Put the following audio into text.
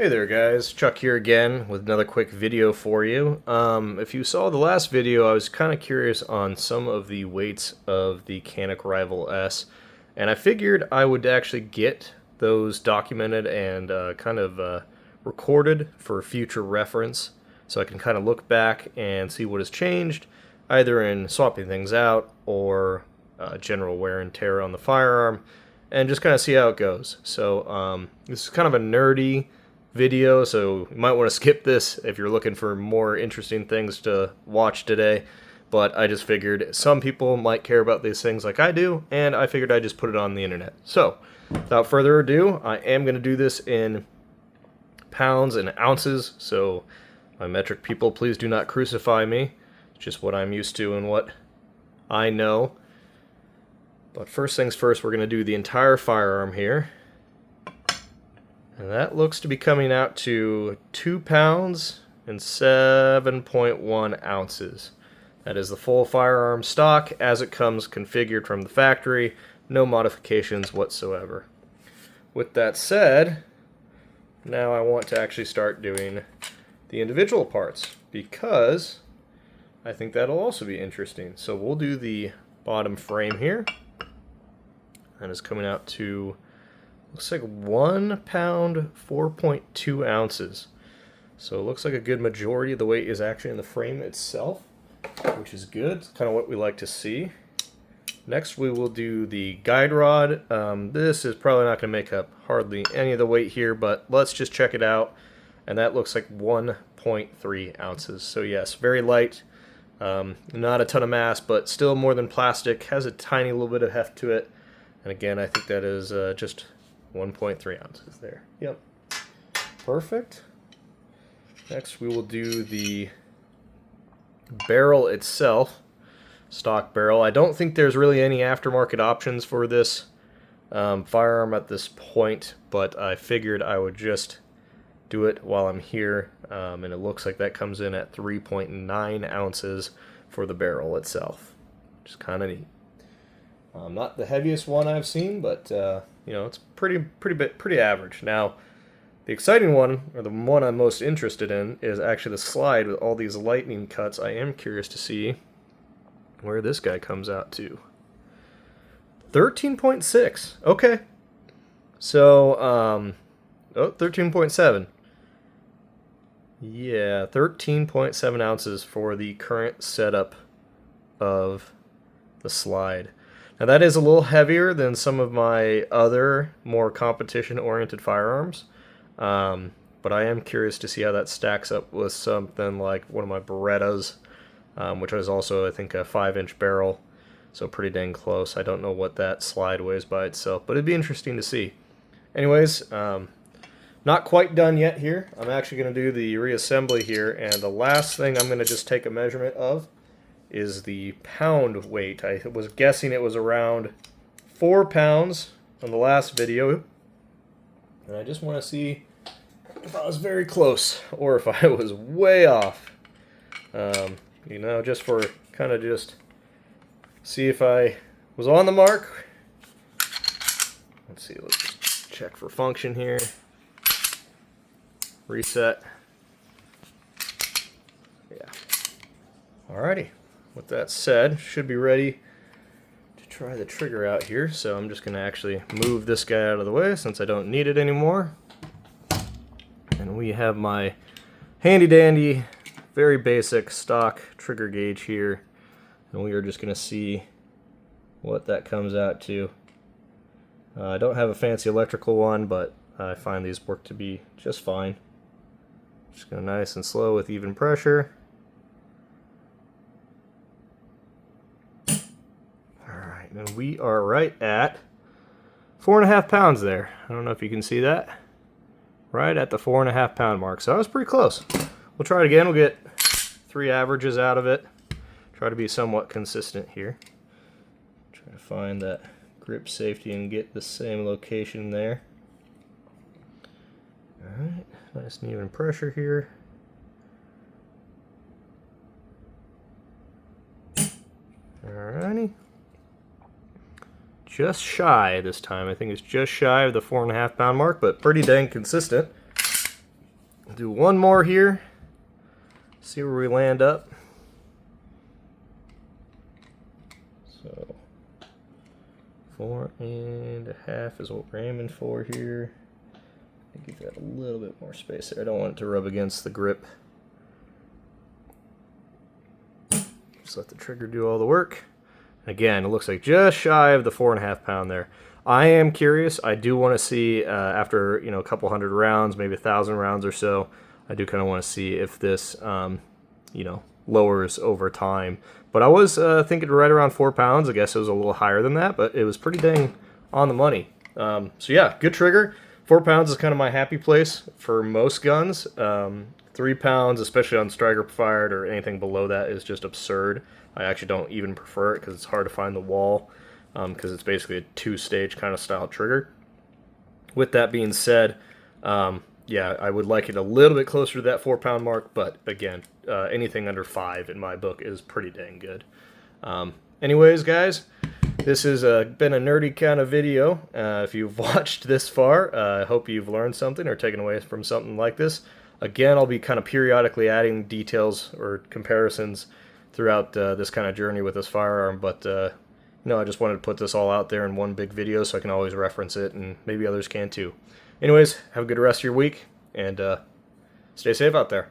Hey there guys, Chuck here again with another quick video for you. If you saw the last video, I was kind of curious on some of the weights of the Canik Rival S, and I figured I would actually get those documented and recorded for future reference, so I can kind of look back and see what has changed, either in swapping things out or general wear and tear on the firearm, and just kind of see how it goes. So this is kind of a nerdy video, so you might want to skip this if you're looking for more interesting things to watch today, but I just figured some people might care about these things like I do, and I figured I'd just put it on the internet. So without further ado, I am going to do this in pounds and ounces, so my metric people, please do not crucify me. It's just what I'm used to and what I know. But first things first, we're going to do the entire firearm here. And that looks to be coming out to 2 pounds and 7.1 ounces. That is the full firearm stock as it comes configured from the factory. No modifications whatsoever. With that said, now I want to actually start doing the individual parts, because I think that'll also be interesting. So we'll do the bottom frame here. That is coming out to, looks like 1 pound, 4.2 ounces. So it looks like a good majority of the weight is actually in the frame itself, which is good. It's kind of what we like to see. Next we will do the guide rod. This is probably not going to make up hardly any of the weight here, but let's just check it out. And that looks like 1.3 ounces. So yes, very light. Not a ton of mass, but still more than plastic. Has a tiny little bit of heft to it. And again, I think that is just 1.3 ounces there. Yep. Perfect. Next we will do the barrel itself. Stock barrel. I don't think there's really any aftermarket options for this firearm at this point, but I figured I would just do it while I'm here. And it looks like that comes in at 3.9 ounces for the barrel itself, which is kind of neat. Not the heaviest one I've seen, but you know, it's pretty average. Now, the exciting one, or the one I'm most interested in, is actually the slide with all these lightning cuts. I am curious to see where this guy comes out to. 13.6. Okay. So, 13.7. Yeah, 13.7 ounces for the current setup of the slide. Now that is a little heavier than some of my other more competition-oriented firearms, but I am curious to see how that stacks up with something like one of my Berettas, which is also, I think, a 5-inch barrel, so pretty dang close. I don't know what that slide weighs by itself, but it'd be interesting to see. Anyways, not quite done yet here. I'm actually going to do the reassembly here, and the last thing I'm going to just take a measurement of is the pound weight. I was guessing it was around 4 pounds on the last video, and I just want to see if I was very close or if I was way off. You know, just for kind of just see if I was on the mark. Let's see, let's just check for function here. Reset. Yeah. Alrighty. With that said, should be ready to try the trigger out here. So I'm just going to actually move this guy out of the way since I don't need it anymore. And we have my handy dandy, very basic stock trigger gauge here. And we are just going to see what that comes out to. I don't have a fancy electrical one, but I find these work to be just fine. Just go nice and slow with even pressure. And we are right at 4.5 pounds there. I don't know if you can see that. Right at the 4.5 pound mark. So that was pretty close. We'll try it again. We'll get 3 averages out of it. Try to be somewhat consistent here. Try to find that grip safety and get the same location there. Alright, nice and even pressure here. Alrighty. Just shy this time. I think it's just shy of the 4.5 pound mark, but pretty dang consistent. Do one more here. See where we land up. So 4.5 is what we're aiming for here. Give that a little bit more space there. I don't want it to rub against the grip. Just let the trigger do all the work. Again, it looks like just shy of the 4.5 pound there. I am curious. I do want to see after a couple hundred rounds, maybe 1,000 rounds or so. I do kind of want to see if this lowers over time. But I was thinking right around 4 pounds. I guess it was a little higher than that, but it was pretty dang on the money. So yeah, good trigger. 4 pounds is kind of my happy place for most guns. 3 pounds, especially on striker fired or anything below that, is just absurd. I actually don't even prefer it because it's hard to find the wall because it's basically a 2-stage kind of style trigger. With that being said, yeah, I would like it a little bit closer to that 4 pound mark, but again, anything under 5 in my book is pretty dang good. Anyways, guys, this has been a nerdy kind of video. If you've watched this far, I hope you've learned something or taken away from something like this. Again, I'll be kind of periodically adding details or comparisons throughout this kind of journey with this firearm, but I just wanted to put this all out there in one big video so I can always reference it, and maybe others can too. Anyways, have a good rest of your week, and stay safe out there.